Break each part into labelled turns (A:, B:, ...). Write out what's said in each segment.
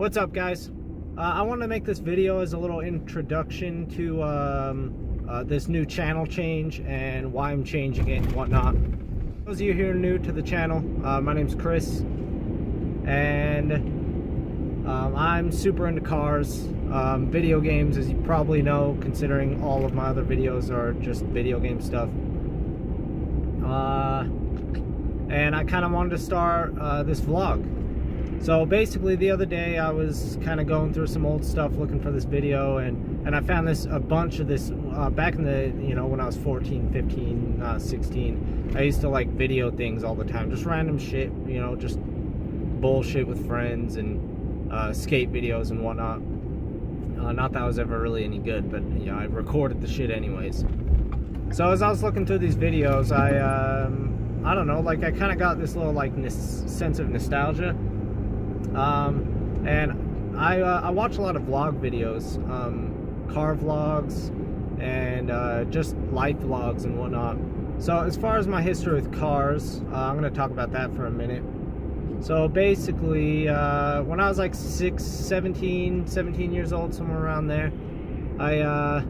A: What's up, guys? I want to make this video as a little introduction to this new channel change and why I'm changing it and whatnot. Those of you here new to the channel, my name's Chris, and I'm super into cars, video games, as you probably know, considering all of my other videos are just video game stuff. And I kind of wanted to start this vlog. So basically the other day I was kind of going through some old stuff looking for this video, and I found a bunch of this back in the, when I was 14, 15, 16. I used to like video things all the time, just random shit, just bullshit with friends and skate videos and whatnot. Not that I was ever really any good, but I recorded the shit anyways. So as I was looking through these videos, I don't know, like I kind of got this little like sense of nostalgia. And I watch a lot of vlog videos, car vlogs, and just life vlogs and whatnot. So as far as my history with cars, I'm going to talk about that for a minute. So basically, when I was like 17 years old, somewhere around there, I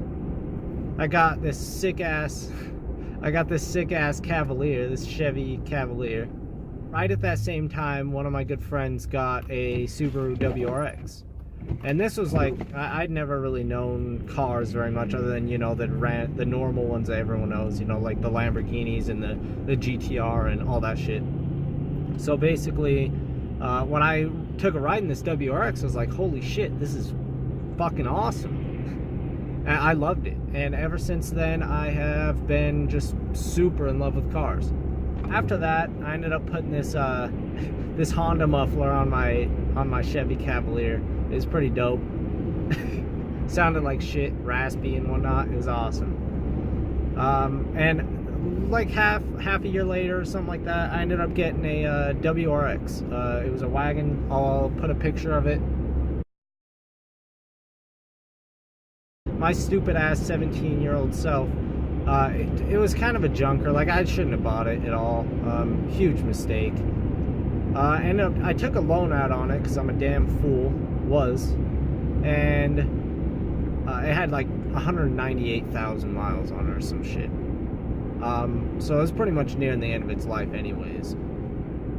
A: got this sick ass Cavalier, this Chevy Cavalier. Right at that same time, one of my good friends got a Subaru WRX. And this was like, I'd never really known cars very much other than, the normal ones that everyone knows, like the Lamborghinis and the GTR and all that shit. So basically, when I took a ride in this WRX, I was like, holy shit, this is fucking awesome. And I loved it. And ever since then, I have been just super in love with cars. After that, I ended up putting this this Honda muffler on my Chevy Cavalier. It was pretty dope. Sounded like shit, raspy and whatnot. It was awesome. And like half a year later or something like that, I ended up getting a WRX. It was a wagon. I'll put a picture of it. My stupid ass 17-year-old self. It was kind of a junker. Like, I shouldn't have bought it at all. Huge mistake. I took a loan out on it because I'm a damn fool. And it had like 198,000 miles on it or some shit. So it was pretty much nearing the end of its life anyways.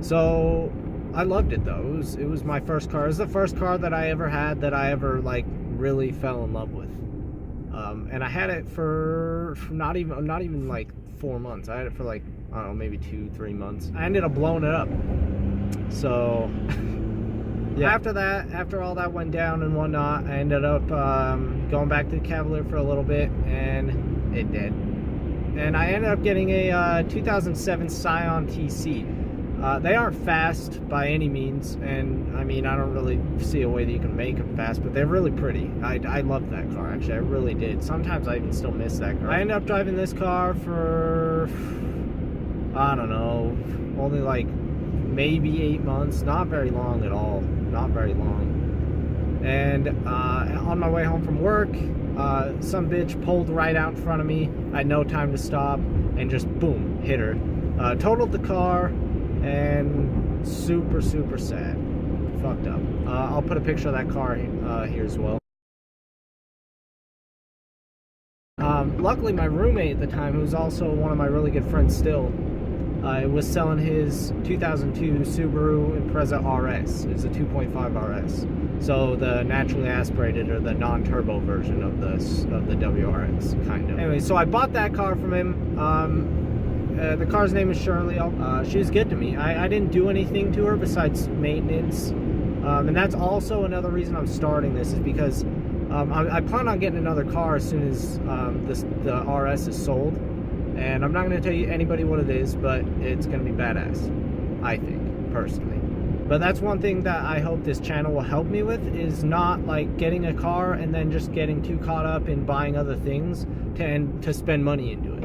A: So I loved it though. It was my first car. It was the first car that I ever had that I ever like really fell in love with. And I had it for not even like 4 months. I had it for like, I don't know, maybe 2-3 months. I ended up blowing it up. So yeah, after all that went down and whatnot, I ended up going back to the Cavalier for a little bit, and it did. And I ended up getting a 2007 Scion TC. They aren't fast by any means, and I mean, I don't really see a way that you can make them fast, but they're really pretty. I loved that car, actually. I really did. Sometimes I even still miss that car. I ended up driving this car for, I don't know, only like maybe 8 months. Not very long at all. Not very long. And on my way home from work, some bitch pulled right out in front of me. I had no time to stop, and just boom, hit her. Totaled the car. And super sad. Fucked up. I'll put a picture of that car here as well. Luckily my roommate at the time, who was also one of my really good friends still, was selling his 2002 Subaru Impreza RS. It's a 2.5 RS. So the naturally aspirated or the non-turbo version of the WRX, kind of. Anyway, so I bought that car from him. The car's name is Shirley. She was good to me. I didn't do anything to her besides maintenance. And that's also another reason I'm starting this, is because I plan on getting another car as soon as the RS is sold. And I'm not going to tell you anybody what it is, but it's going to be badass, I think, personally. But that's one thing that I hope this channel will help me with, is not like getting a car and then just getting too caught up in buying other things to spend money into it.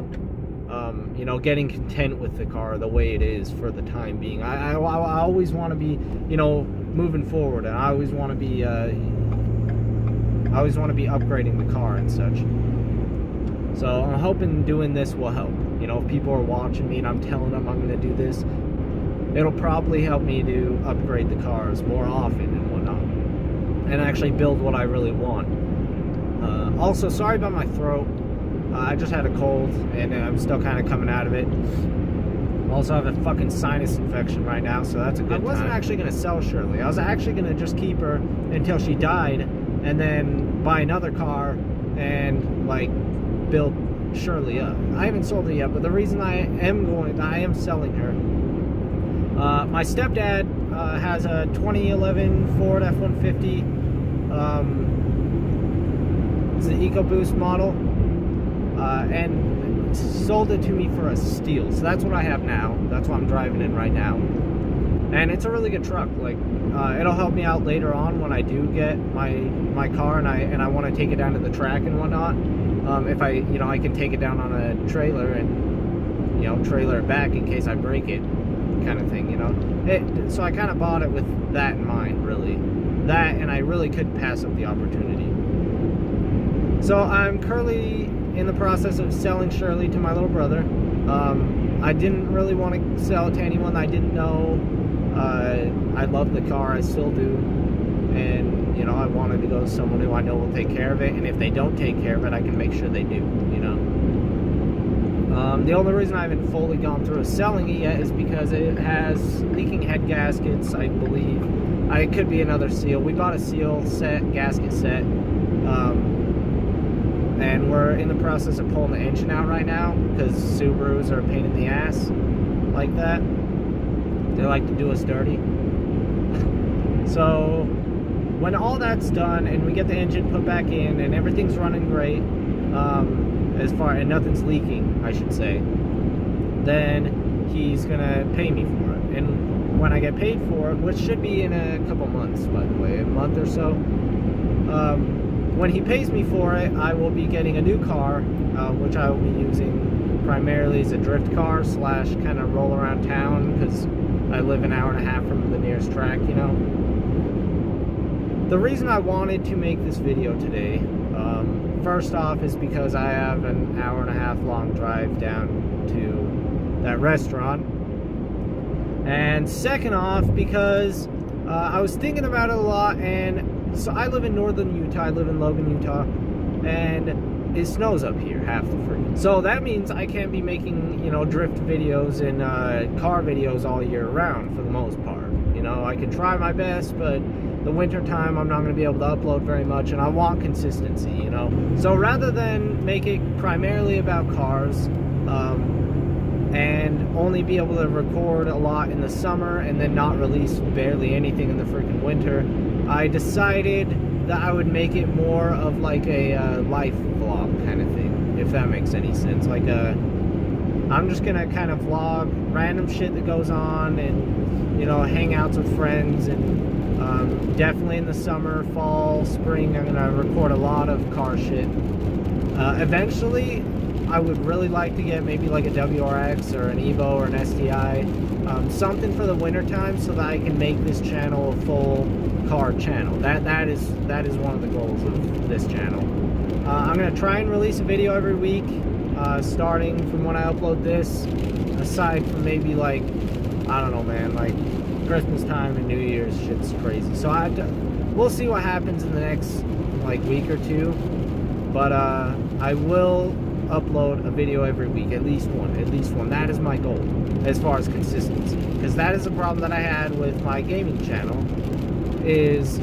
A: Getting content with the car the way it is for the time being. I always want to be, moving forward, and I always want to be upgrading the car and such. So I'm hoping doing this will help. If people are watching me and I'm telling them I'm going to do this, it'll probably help me to upgrade the cars more often and whatnot. and actually build what I really want. Also, sorry about my throat. I just had a cold, and I'm still kind of coming out of it. Also, I have a fucking sinus infection right now, so that's a good time. I wasn't actually going to sell Shirley. I was actually going to just keep her until she died, and then buy another car and, like, build Shirley up. I haven't sold it yet, but the reason I am selling her. My stepdad has a 2011 Ford F-150. It's an EcoBoost model, and sold it to me for a steal. So that's what I have now. That's what I'm driving in right now, and it's a really good truck. Like, it'll help me out later on when I do get my car and I want to take it down to the track and whatnot. If I can take it down on a trailer and trailer it back in case I break it, kind of thing. So I kind of bought it with that in mind, really. That, and I really couldn't pass up the opportunity. So I'm currently in the process of selling Shirley to my little brother. I didn't really want to sell it to anyone I didn't know. I love the car, I still do, and I wanted to go to someone who I know will take care of it, and if they don't take care of it, I can make sure they do. The only reason I haven't fully gone through selling it yet is because it has leaking head gaskets, I believe. It could be another seal. We bought a seal set, gasket set, and we're in the process of pulling the engine out right now because Subarus are a pain in the ass like that. They like to do us dirty. So when all that's done and we get the engine put back in and everything's running great, and nothing's leaking, I should say, then he's gonna pay me for it. And when I get paid for it, which should be in a couple months, by the way, a month or so, when he pays me for it, I will be getting a new car, which I will be using primarily as a drift car / kind of roll around town, because I live an hour and a half from the nearest track. The reason I wanted to make this video today, first off, is because I have an hour and a half long drive down to that restaurant. And second off, because I was thinking about it a lot, and so I live in northern Utah, I live in Logan, Utah, and it snows up here half the freaking. So that means I can't be making, drift videos and car videos all year round for the most part. I can try my best, but the winter time I'm not going to be able to upload very much, and I want consistency, So rather than make it primarily about cars, and only be able to record a lot in the summer and then not release barely anything in the freaking winter, I decided that I would make it more of like a life vlog kind of thing, if that makes any sense. Like I'm just gonna kind of vlog random shit that goes on, and hangouts with friends, and definitely in the summer, fall, spring, I'm gonna record a lot of car shit. Eventually, I would really like to get maybe like a WRX or an Evo or an STI, something for the winter time, so that I can make this channel a full car channel. That is one of the goals of this channel. I'm gonna try and release a video every week, starting from when I upload this, aside from maybe like, I don't know, man, like Christmas time and New Year's, shit's crazy. So we'll see what happens in the next like week or two, but I will upload a video every week, at least one. That is my goal as far as consistency, because that is a problem that I had with my gaming channel, is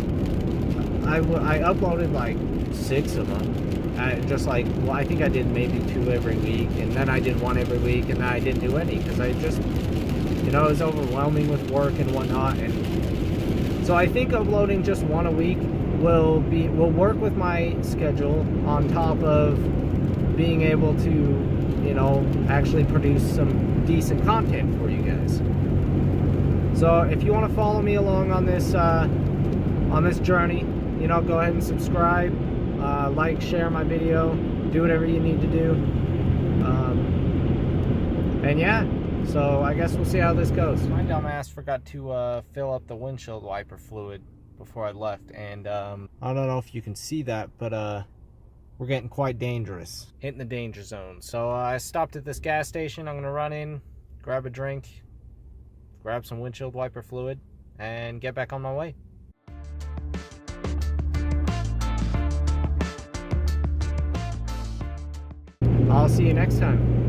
A: I uploaded like 6 of them. I think I did maybe 2 every week, and then I did 1 every week, and then I didn't do any because I just, it was overwhelming with work and whatnot. And so I think uploading just 1 a week will work with my schedule, on top of being able to, actually produce some decent content for you guys. So if you want to follow me along on this journey, go ahead and subscribe, like, share my video, do whatever you need to do. And yeah, so I guess we'll see how this goes. My dumb ass forgot to fill up the windshield wiper fluid before I left, and I don't know if you can see that, but we're getting quite dangerous, hitting the danger zone. So I stopped at this gas station. I'm gonna run in, grab a drink, grab some windshield wiper fluid, and get back on my way. I'll see you next time.